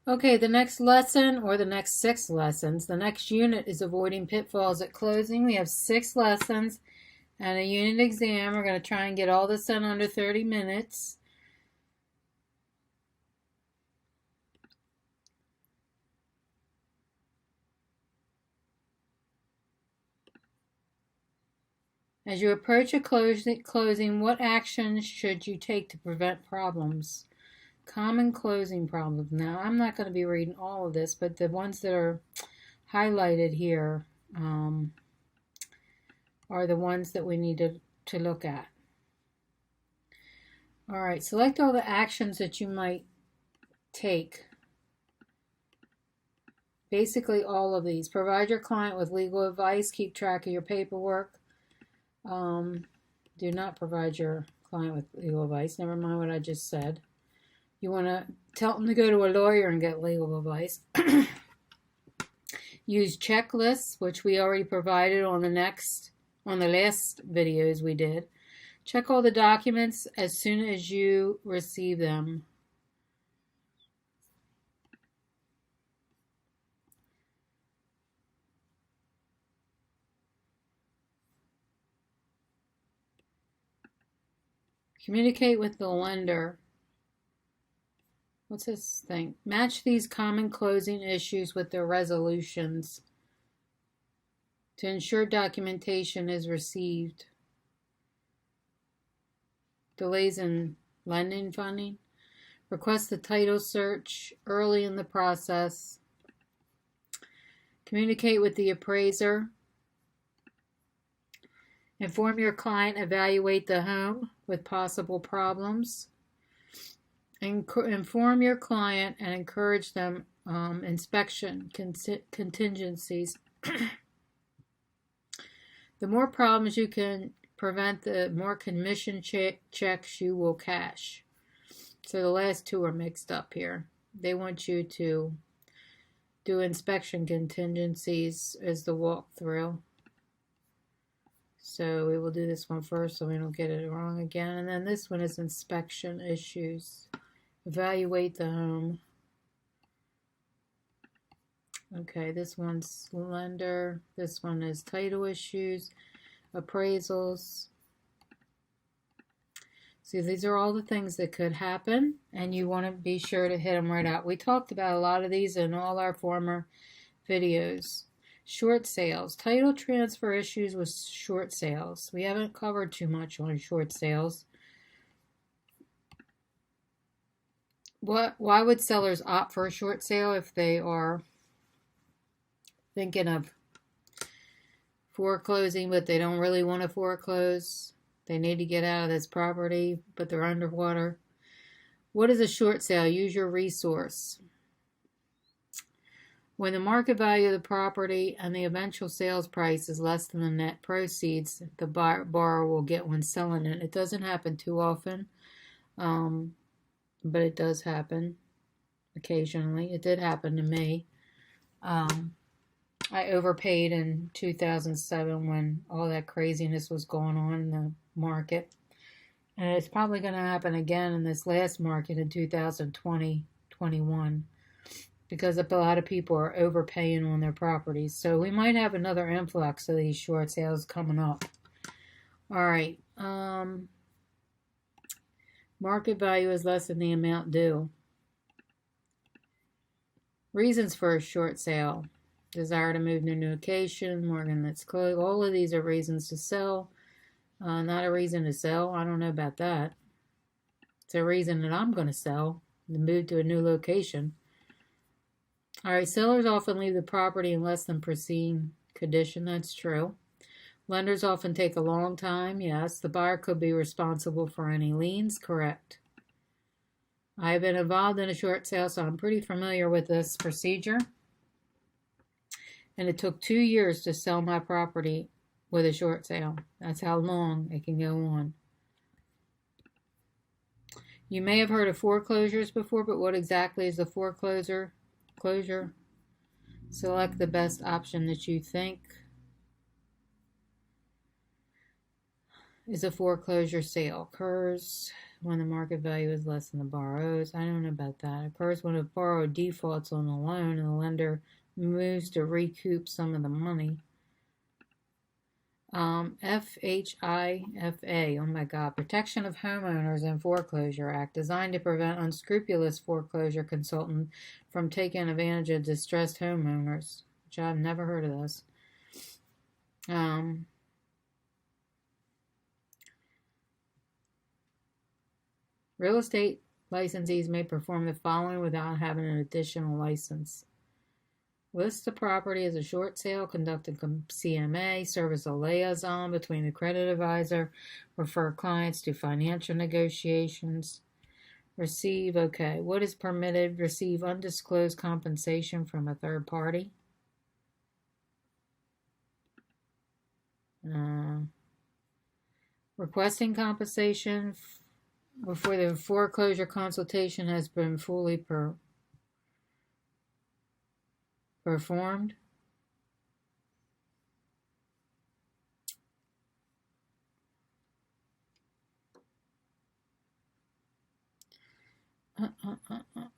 Okay, the next lesson, or the next 6 lessons, the next unit is avoiding pitfalls at closing. We have 6 lessons and a unit exam. We're going to try and get all this done under 30 minutes. As you approach a closing, what actions should you take to prevent problems? Common closing problems. Now, I'm not going to be reading all of this, but the ones that are highlighted here are the ones that we need to look at. All right, select all the actions that you might take. Basically, all of these. Provide your client with legal advice. Keep track of your paperwork. Do not provide your client with legal advice. Never mind what I just said. You want to tell them to go to a lawyer and get legal advice. Use checklists, which we already provided on the last videos we did. Check all the documents as soon as you receive them. Communicate with the lender. What's this thing? Match these common closing issues with their resolutions to ensure documentation is received. Delays in lending funding. Request the title search early in the process. Communicate with the appraiser. Inform your client, evaluate the home with possible problems. Inform your client and encourage them inspection contingencies. The more problems you can prevent, the more commission checks you will cash. So the last two are mixed up here. They want you to do inspection contingencies as the walkthrough. So we will do this one first so we don't get it wrong again. And then this one is inspection issues. Evaluate the home. Okay, this one's lender. This one is title issues, appraisals. See, these are all the things that could happen, and you want to be sure to hit them right out. We talked about a lot of these in all our former videos. Short sales. Title transfer issues with short sales. We haven't covered too much on short sales. Why would sellers opt for a short sale if they are thinking of foreclosing, but they don't really want to foreclose? They need to get out of this property, but they're underwater. What is a short sale? Use your resource. When the market value of the property and the eventual sales price is less than the net proceeds the borrower will get when selling it. It doesn't happen too often, but it does happen occasionally. It did happen to me. I overpaid in 2007 when all that craziness was going on in the market. And it's probably going to happen again in this last market in 2020-21 because a lot of people are overpaying on their properties. So we might have another influx of these short sales coming up. All right. Market value is less than the amount due. Reasons for a short sale. Desire to move to a new location, mortgage that's closed. All of these are reasons to sell. Not a reason to sell. I don't know about that. It's a reason that I'm going to sell, to move to a new location. All right, sellers often leave the property in less than pristine condition. That's true. Lenders often take a long time. Yes, the buyer could be responsible for any liens. Correct. I have been involved in a short sale, so I'm pretty familiar with this procedure. And it took 2 years to sell my property with a short sale. That's how long it can go on. You may have heard of foreclosures before, but what exactly is a foreclosure? Select the best option that you think is a foreclosure sale. Occurs when the market value is less than the borrowers. I don't know about that. Occurs when a borrower defaults on the loan and the lender moves to recoup some of the money. FHIFA, oh my God, Protection of Homeowners and Foreclosure Act, designed to prevent unscrupulous foreclosure consultant from taking advantage of distressed homeowners, which I've never heard of this. Real estate licensees may perform the following without having an additional license. List the property as a short sale, conduct a CMA, serve as a liaison between the credit advisor, refer clients to financial negotiations, receive, okay, what is permitted? Receive undisclosed compensation from a third party. Requesting compensation before the foreclosure consultation has been fully performed.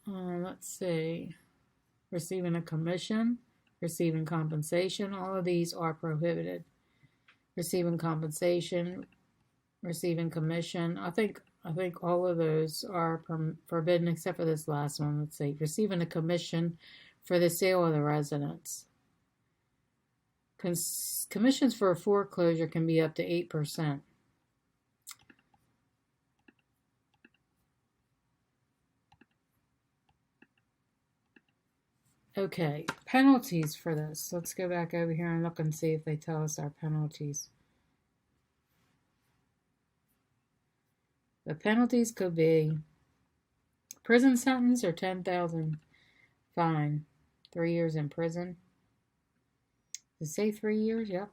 Let's see. Receiving a commission, receiving compensation, all of these are prohibited. Receiving compensation, receiving commission. I think all of those are forbidden except for this last one. Let's see. Receiving a commission for the sale of the residence. Commissions for a foreclosure can be up to 8%. Okay, penalties for this. Let's go back over here and look and see if they tell us our penalties. The penalties could be prison sentence or $10,000 fine. 3 years in prison. Does it say 3 years? Yep.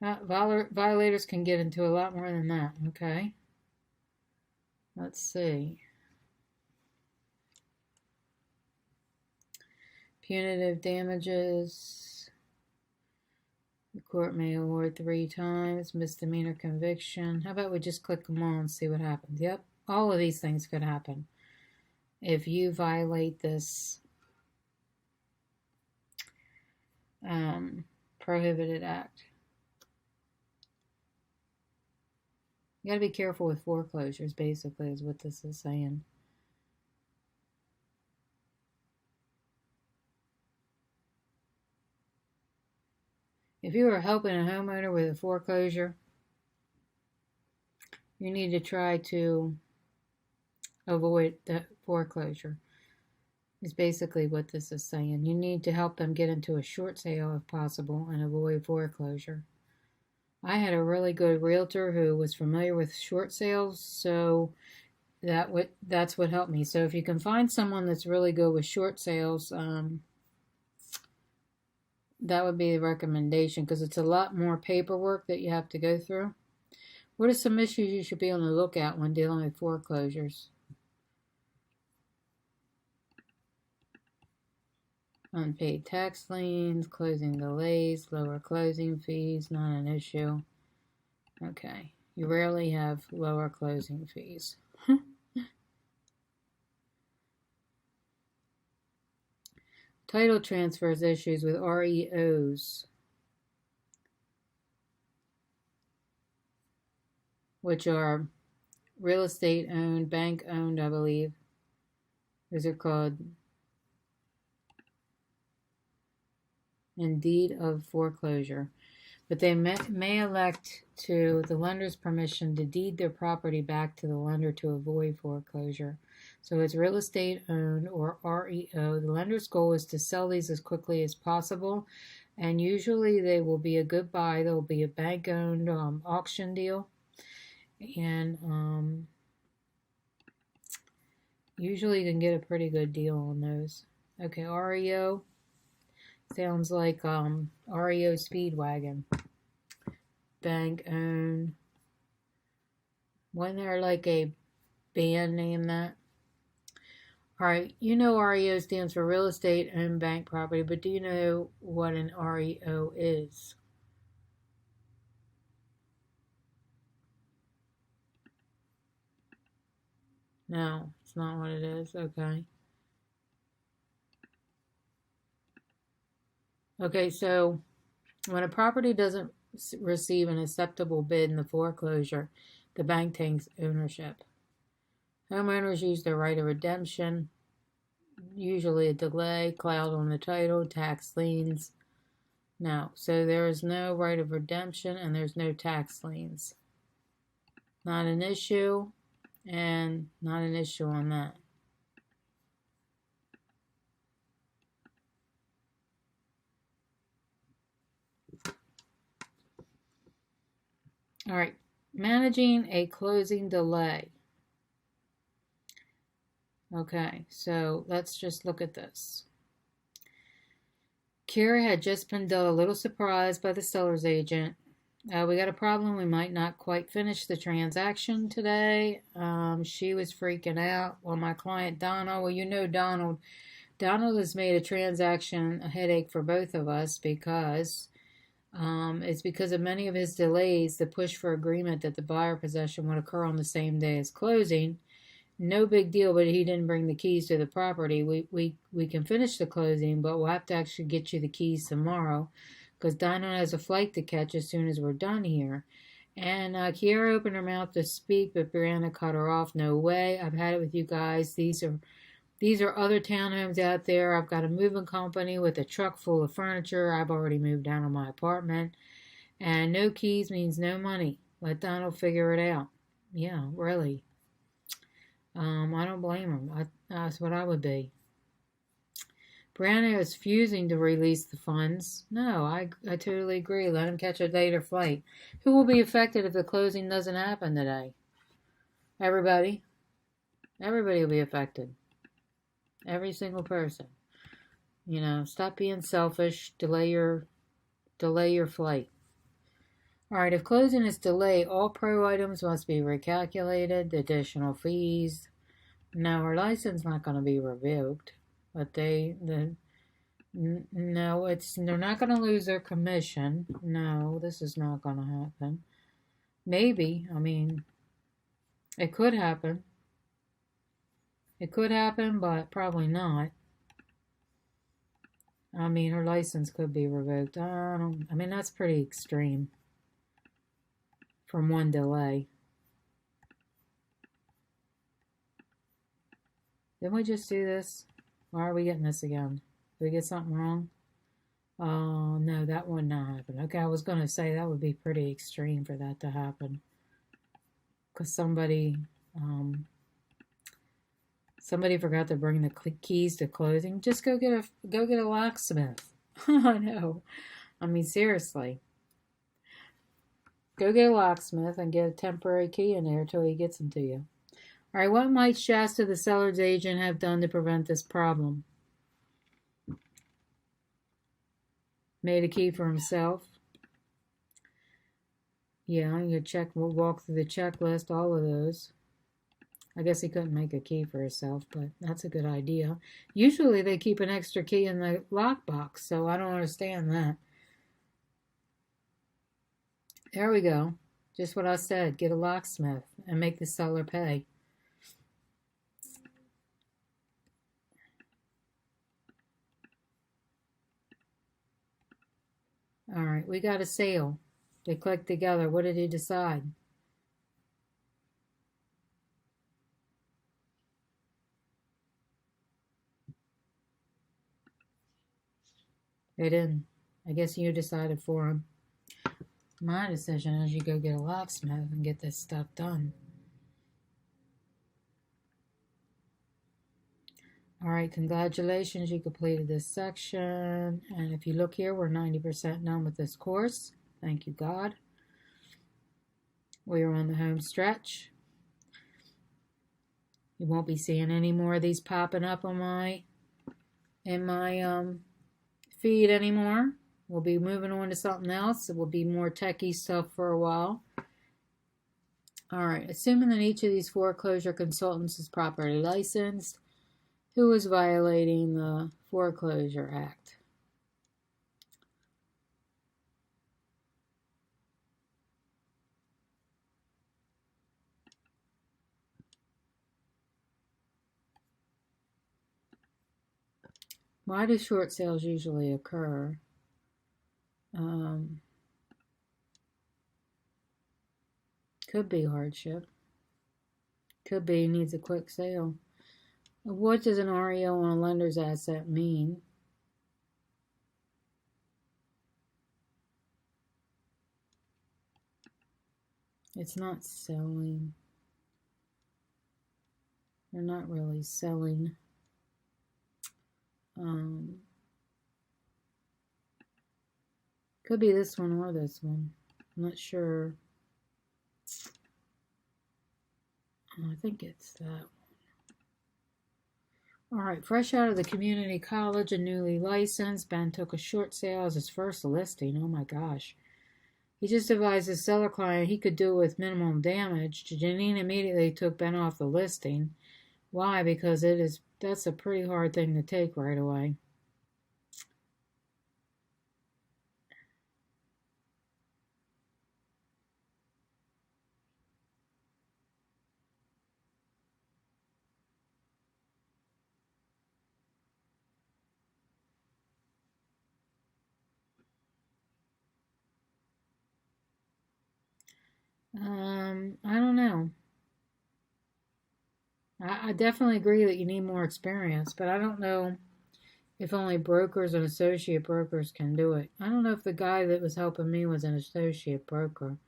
Violators can get into a lot more than that. Okay. Let's see. Punitive damages. The court may award 3 times. Misdemeanor conviction. How about we just click them all and see what happens? Yep. All of these things could happen if you violate this prohibited act. You gotta be careful with foreclosures, basically, is what this is saying. If you are helping a homeowner with a foreclosure, you need to try to avoid the foreclosure. Is basically what this is saying. You need to help them get into a short sale if possible and avoid foreclosure. I had a really good realtor who was familiar with short sales, so that's what helped me. So if you can find someone that's really good with short sales, that would be the recommendation, because it's a lot more paperwork that you have to go through. What are some issues you should be on the lookout when dealing with foreclosures? Unpaid tax liens, closing delays, lower closing fees, not an issue. Okay, you rarely have lower closing fees. Title transfers issues with REOs, which are real estate owned, bank owned, I believe. Those are called in deed of foreclosure. But they may elect to the lender's permission to deed their property back to the lender to avoid foreclosure. So it's real estate owned or REO. The lender's goal is to sell these as quickly as possible, and usually they will be a good buy. They'll be a bank owned auction deal, and usually you can get a pretty good deal on those. Okay, REO sounds like REO Speedwagon. Bank owned. Wasn't there like a band name that? Alright, you know REO stands for real estate owned bank property, but do you know what an REO is? No, it's not what it is. Okay. Okay, so when a property doesn't receive an acceptable bid in the foreclosure, the bank takes ownership. Homeowners use their right of redemption, usually a delay, cloud on the title, tax liens. No, so there is no right of redemption and there's no tax liens. Not an issue, and not an issue on that. All right, managing a closing delay. Okay, so let's just look at this. Kira had just been dealt a little surprised by the seller's agent. We got a problem. We might not quite finish the transaction today. She was freaking out. Well, my client Donald, well, you know Donald. Donald has made a transaction a headache for both of us because it's because of many of his delays, the push for agreement that the buyer possession would occur on the same day as closing. No big deal, but he didn't bring the keys to the property. We can finish the closing, but we'll have to actually get you the keys tomorrow because Dinah has a flight to catch as soon as we're done here. And Kiara opened her mouth to speak, but Brianna cut her off. No way. I've had it with you guys. These are other townhomes out there. I've got a moving company with a truck full of furniture. I've already moved out of my apartment. And no keys means no money. Let Donald figure it out. Yeah, really. I don't blame him. That's what I would be. Brianna is refusing to release the funds. No, I totally agree. Let him catch a later flight. Who will be affected if the closing doesn't happen today? Everybody. Everybody will be affected. Every single person. You know, stop being selfish. Delay your flight. All right, if closing is delayed, all pro items must be recalculated. The additional fees. Now, her license not going to be revoked, but they're not going to lose their commission. No, this is not going to happen. Maybe, I mean, it could happen. It could happen, but probably not. I mean, her license could be revoked. I mean, that's pretty extreme from one delay. Didn't we just do this? Why are we getting this again? Did we get something wrong? Oh, no, that would not happen. Okay, I was going to say that would be pretty extreme for that to happen. Because somebody forgot to bring the keys to closing. Just go get a locksmith. I know. I mean, seriously. Go get a locksmith and get a temporary key in there until he gets them to you. All right, what might Shasta, the seller's agent, have done to prevent this problem? Made a key for himself. Yeah, we'll walk through the checklist, all of those. I guess he couldn't make a key for himself, but that's a good idea. Usually they keep an extra key in the lockbox, so I don't understand that. There we go. Just what I said. Get a locksmith and make the seller pay. All right, we got a sale. They clicked together. What did he decide? They didn't. I guess you decided for him. My decision is you go get a locksmith and get this stuff done. All right, congratulations, you completed this section. And if you look here, we're 90% done with this course. Thank you, God. We are on the home stretch. You won't be seeing any more of these popping up on in my feed anymore. We'll be moving on to something else. It will be more techie stuff for a while. All right, assuming that each of these foreclosure consultants is properly licensed, who is violating the Foreclosure Act? Why do short sales usually occur? Could be hardship. Could be he needs a quick sale. What does an REO on a lender's asset mean? It's not selling. They're not really selling. Could be this one or this one. I'm not sure. I think it's that one. All right, fresh out of the community college and newly licensed, Ben took a short sale as his first listing. Oh my gosh. He just advised his seller client he could do it with minimum damage. Janine immediately took Ben off the listing. Why? Because that's a pretty hard thing to take right away. I don't know. I definitely agree that you need more experience, but I don't know if only brokers and associate brokers can do it. I don't know if the guy that was helping me was an associate broker.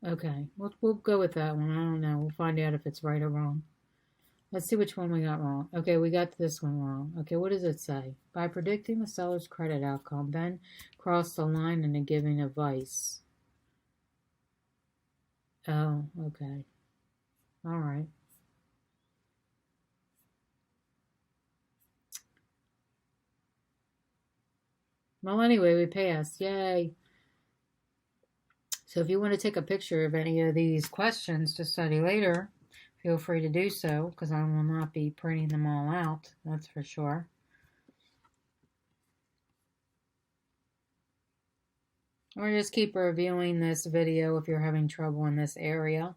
Okay, we'll go with that one. I don't know. We'll find out if it's right or wrong. Let's see which one we got wrong. Okay, we got this one wrong. Okay, what does it say? By predicting the seller's credit outcome, Ben crossed the line into giving advice. Oh, okay. All right. Well, anyway, we passed. Yay. So if you want to take a picture of any of these questions to study later, feel free to do so, because I will not be printing them all out, that's for sure. Or just keep reviewing this video if you're having trouble in this area.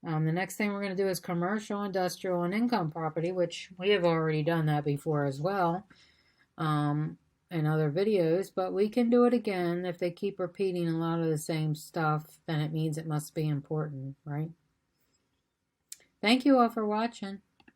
The next thing we're going to do is commercial, industrial, and income property, which we have already done that before as well in other videos, but we can do it again. If they keep repeating a lot of the same stuff, then it means it must be important, right? Thank you all for watching.